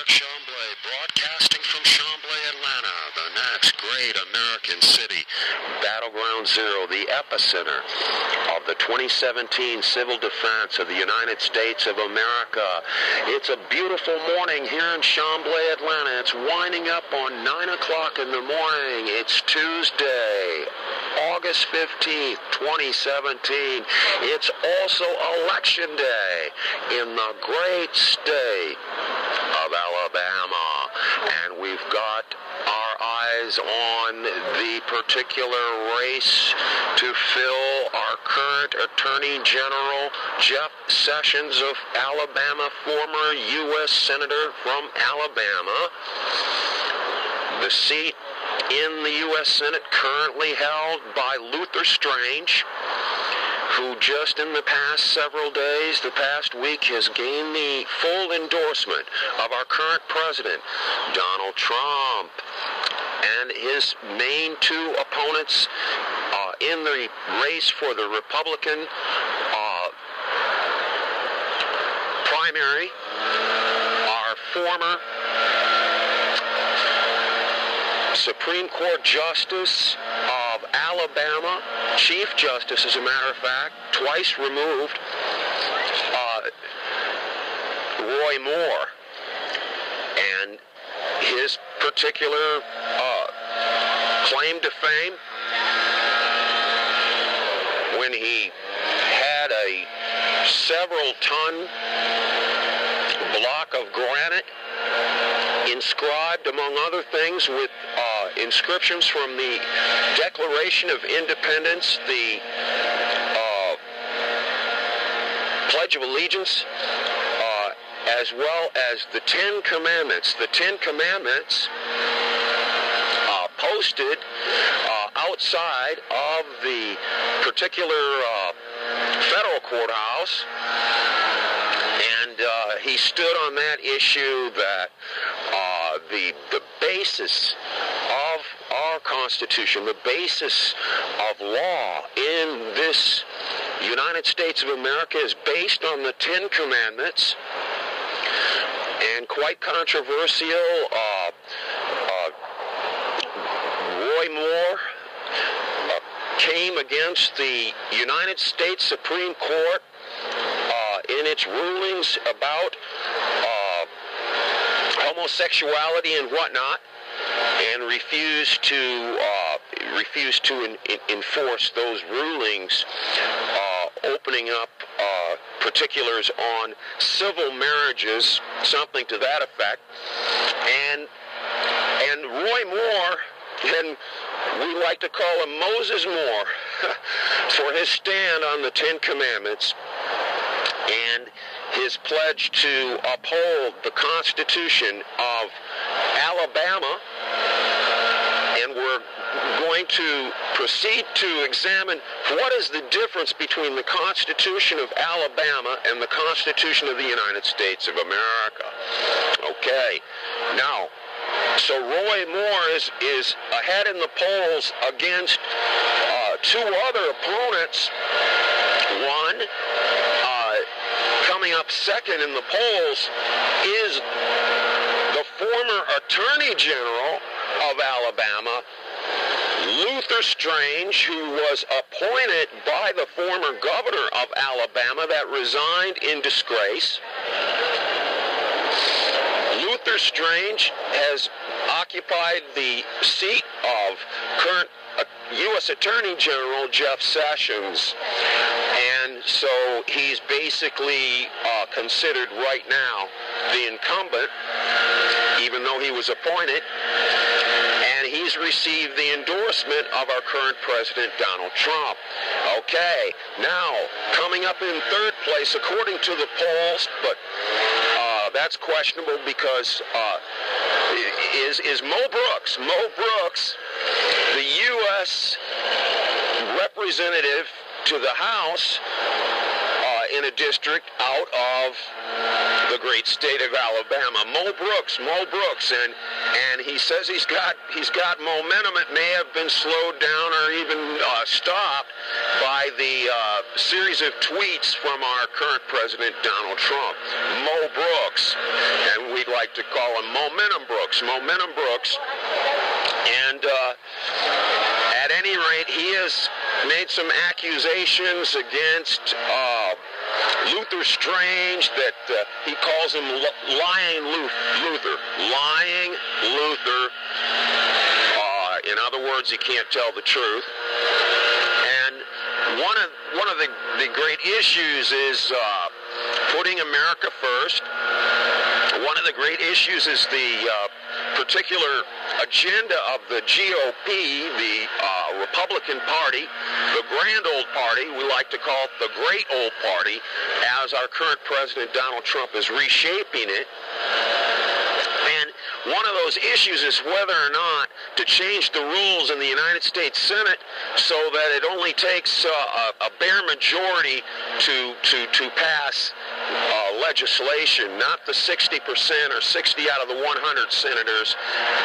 Derek Chamblee, broadcasting from Chamblee, Atlanta, the next great American city, Battleground Zero, the epicenter of the 2017 civil defense of the United States of America. It's a beautiful morning here in Chamblee, Atlanta. It's winding up on 9 o'clock in the morning. It's Tuesday, August 15th, 2017. It's also Election Day in the great state of Alabama, and we've got our eyes on the particular race to fill our current Attorney General Jeff Sessions of Alabama, former U.S. Senator from Alabama. The seat in the U.S. Senate currently held by Luther Strange, who just in the past several days, the past week, has gained the full endorsement of our current president, Donald Trump, and his main two opponents in the race for the Republican primary are former Supreme Court Justice of Alabama, Chief Justice, as a matter of fact, twice removed, Roy Moore, and his particular claim to fame when he had a several-ton block of granite inscribed, among other things, with inscriptions from the Declaration of Independence, the Pledge of Allegiance, as well as the Ten Commandments. The Ten Commandments posted outside of the particular federal courthouse, and he stood on that issue that the basis of our Constitution, the basis of law in this United States of America is based on the Ten Commandments, and quite controversial. Roy Moore came against the United States Supreme Court in its rulings about homosexuality and whatnot, and refused to enforce those rulings, opening up particulars on civil marriages, something to that effect. And Roy Moore, and we like to call him Moses Moore, for his stand on the Ten Commandments and his pledge to uphold the Constitution of Alabama. And we're going to proceed to examine what is the difference between the Constitution of Alabama and the Constitution of the United States of America. Okay, now, so Roy Moore is ahead in the polls against two other opponents. One, coming up second in the polls, is the former Attorney General of Alabama, Luther Strange, who was appointed by the former governor of Alabama that resigned in disgrace. Luther Strange has occupied the seat of current U.S. Attorney General Jeff Sessions, and so he's basically considered right now the incumbent, even though he was appointed, and he's received the endorsement of our current president, Donald Trump. Okay, now, coming up in third place, according to the polls, but that's questionable because is Mo Brooks. Mo Brooks, the U.S. representative to the House, in a district out of the great state of Alabama. Mo Brooks, and he says he's got momentum. It may have been slowed down or even stopped by the series of tweets from our current president, Donald Trump. Mo Brooks, and we'd like to call him Momentum Brooks. And at any rate, he has made some accusations against Luther Strange that he calls him lying Luther. In other words, he can't tell the truth. And one of the great issues is putting America first. One of the great issues is the particular agenda of the GOP, the Republican Party, the grand old party. We like to call it the great old party, as our current president Donald Trump is reshaping it. And one of those issues is whether or not to change the rules in the United States Senate so that it only takes a bare majority to pass legislation, not the 60% or 60 out of the 100 senators,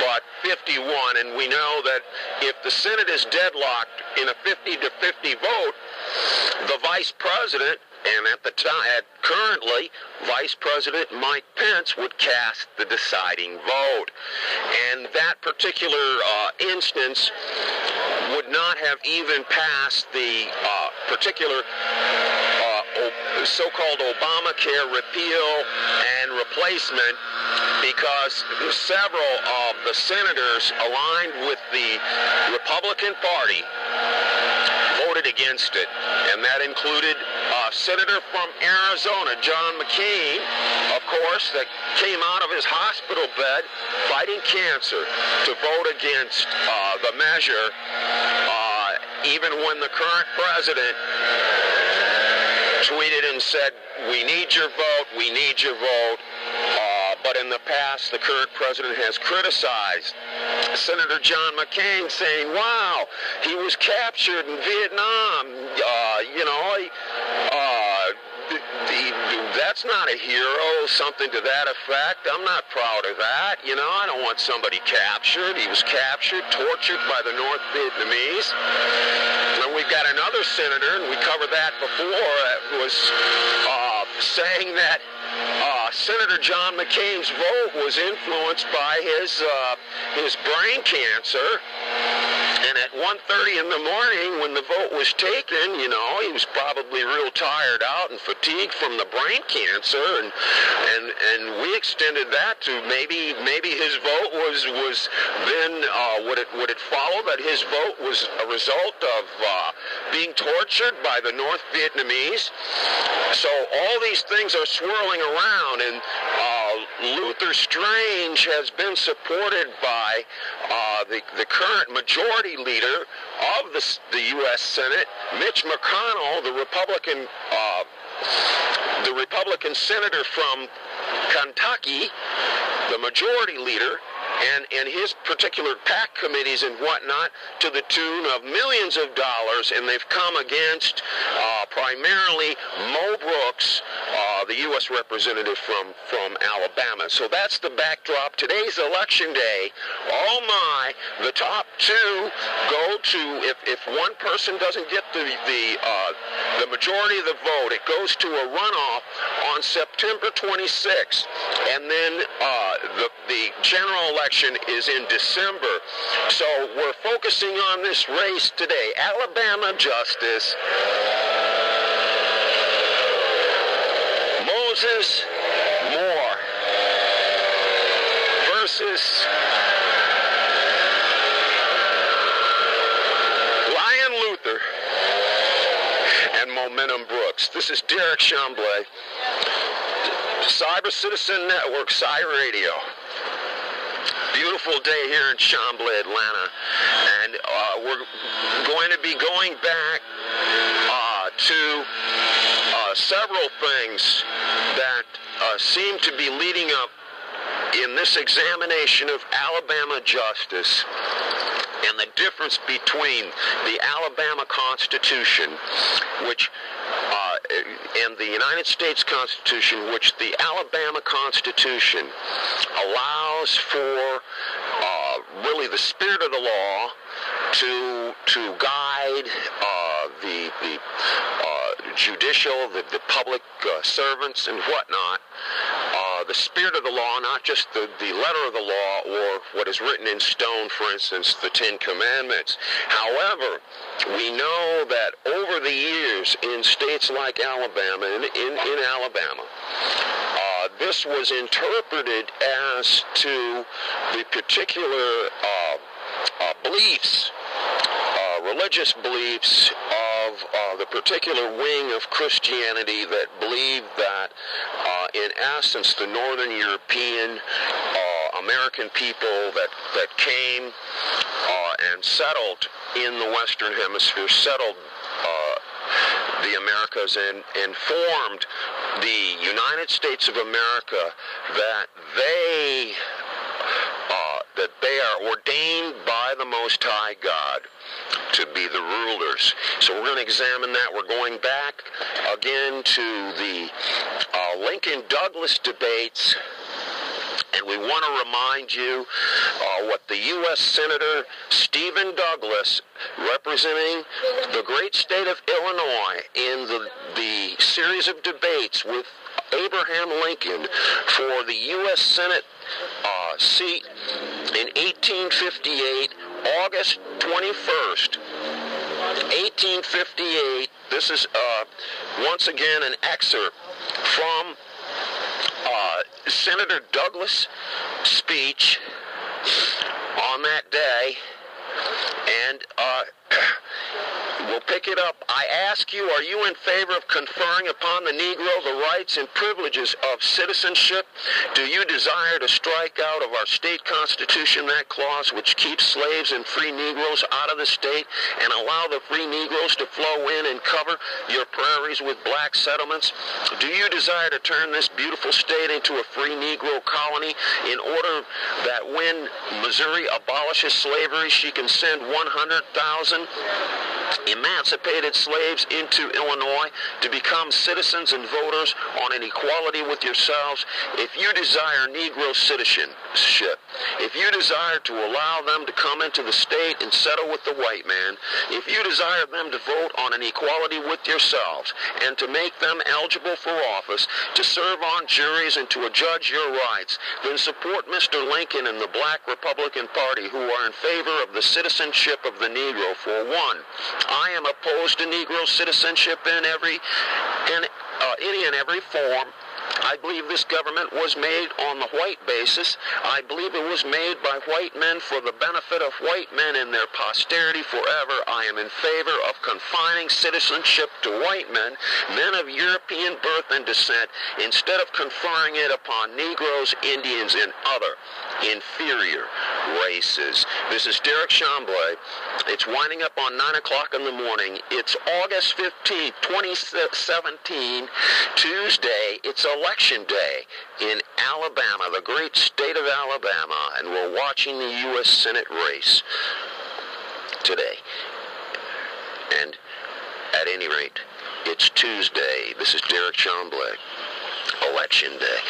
but 51. And we know that if the Senate is deadlocked in a 50-50 vote, the vice president, and currently, Vice President Mike Pence would cast the deciding vote. And that particular instance would not have even passed the particular so-called Obamacare repeal and replacement, because several of the senators aligned with the Republican Party voted against it, and that included Senator from Arizona, John McCain, of course, that came out of his hospital bed fighting cancer to vote against the measure, even when the current president tweeted and said, "We need your vote, we need your vote." But in the past, the current president has criticized Senator John McCain, saying, "Wow, he was captured in Vietnam. That's not a hero," something to that effect. I'm not proud of that. I don't want somebody captured. He was captured, tortured by the North Vietnamese. And we've got another senator, and we covered that before, was saying that Senator John McCain's vote was influenced by his brain cancer. And at 1:30 in the morning, when the vote was taken, he was probably real tired out and fatigued from the brain cancer, and we extended that to maybe his vote was then would it follow that his vote was a result of being tortured by the North Vietnamese? So all these things are swirling around, and Luther Strange has been supported by the current majority leader of the U.S. Senate, Mitch McConnell, the Republican senator from Kentucky, the majority leader, and his particular PAC committees and whatnot, to the tune of millions of dollars, and they've come against primarily Mo Brooks, the U.S. representative from Alabama. So that's the backdrop. Today's election day. Oh my, the top two go to, if one person doesn't get the majority of the vote, it goes to a runoff on September 26th, and then the general election is in December. So we're focusing on this race today. Alabama Justice, Moses Moore versus LYIN Luther and Momentum Brooks. This is Derek Chamblee, CyberCitizen Network, CYRADYO. Beautiful day here in Chamblee, Atlanta, and we're going to be going back to several things that seem to be leading up in this examination of Alabama justice and the difference between the Alabama Constitution, which and the United States Constitution, which the Alabama Constitution allows for really the spirit of the law to guide the judicial, the public servants and whatnot. The spirit of the law, not just the letter of the law or what is written in stone, for instance, the Ten Commandments. However, we know that over the years in states like Alabama, in Alabama, this was interpreted as to the particular beliefs, religious beliefs of the particular wing of Christianity that believed that, in essence, the Northern European American people that came and settled in the Western Hemisphere, settled the Americas and formed the United States of America, that they are ordained by the Most High God to be the rulers. So we're going to examine that. We're going back again to the Lincoln-Douglas debates, and we want to remind you what the U.S. Senator Stephen Douglas, representing the great state of Illinois, in the series of debates with Abraham Lincoln for the U.S. Senate seat in 1858, August 21st, 1858. This is once again an excerpt from Senator Douglas' speech on that day, and we'll pick it up. I ask you, are you in favor of conferring upon the Negro the rights and privileges of citizenship? Do you desire to strike out of our state constitution that clause which keeps slaves and free Negroes out of the state and allow the free Negroes to flow in and cover your prairies with black settlements? Do you desire to turn this beautiful state into a free Negro colony in order that when Missouri abolishes slavery, she can send 100,000 emancipated slaves into Illinois to become citizens and voters on an equality with yourselves? If you desire Negro citizenship, if you desire to allow them to come into the state and settle with the white man, if you desire them to vote on an equality with yourselves and to make them eligible for office, to serve on juries and to adjudge your rights, then support Mr. Lincoln and the Black Republican Party, who are in favor of the citizenship of the Negro. For one, I am opposed to Negro citizenship in any and every form. I believe this government was made on the white basis. I believe it was made by white men for the benefit of white men and their posterity forever. I am in favor of confining citizenship to white men, men of European birth and descent, instead of conferring it upon Negroes, Indians, and other inferior races. This is Derek Chamblee. It's winding up on 9 o'clock in the morning. It's August 15th, 2017, Tuesday. It's Election Day in Alabama, the great state of Alabama, and we're watching the U.S. Senate race today. And at any rate, it's Tuesday. This is Derek Chamblee. Election Day.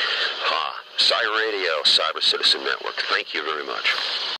CYRADYO, Cyber Citizen Network. Thank you very much.